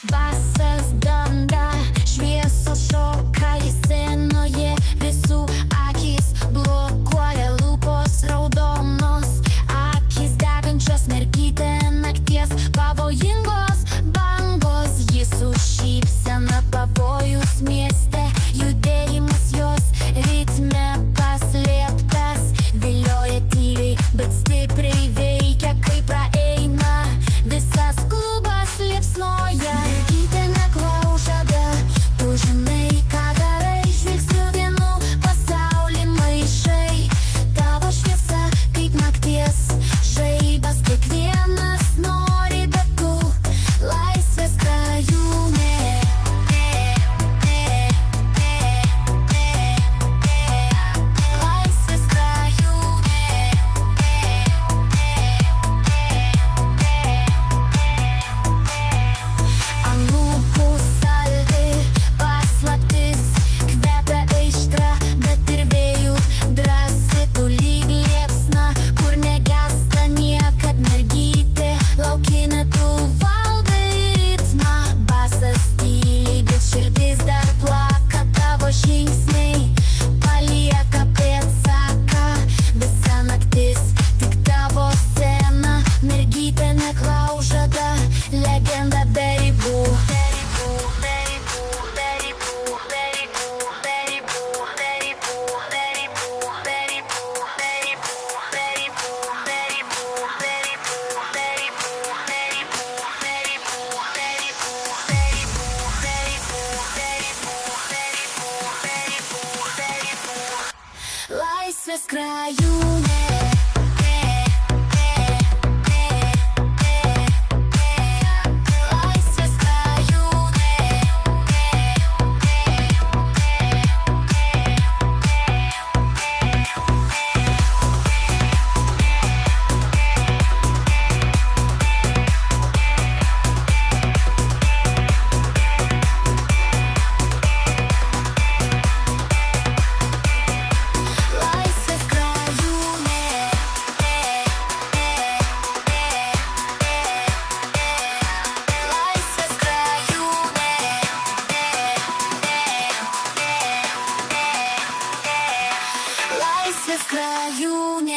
Basas danga, šviesos šoka į scenoje, visų akis blokuoja, lūpos raudonos, akis degančios, mergytė nakties, pavojingos bangos, ji su šypsena, pavojus mieste, judėjimas jos ritme paslėptas, vilioja tyliai, bet stipriai veikia, kai praeina, visas klubas liepsnoja. Mergytė neklaužada, tu žinai, ką darai, žvilgsniu vienu pasaulį maišai, tavo šviesa kaip nakties žaibas, kiekvienas nori, bet tu laisvės krajūnė. Laisvės krajūnė. Ant lūpų saldi paslaptis, kvepia aistra, bet ir vėjų drąsi, tu lyg liepsna, kur negęsta niekad mergytė, laukinė tu valdai ritmą, basas tyliai, bet širdis dar plaka, tavo žingsniai palieka pėdsaką, visa naktis tik tavo scena, mergytė neklaužada, legenda be ribų. Laisvės krajūnė. Laisvės krajūnė. Laisvės krajūnė. Laisvės krajūnė. Laisvės krajūnė.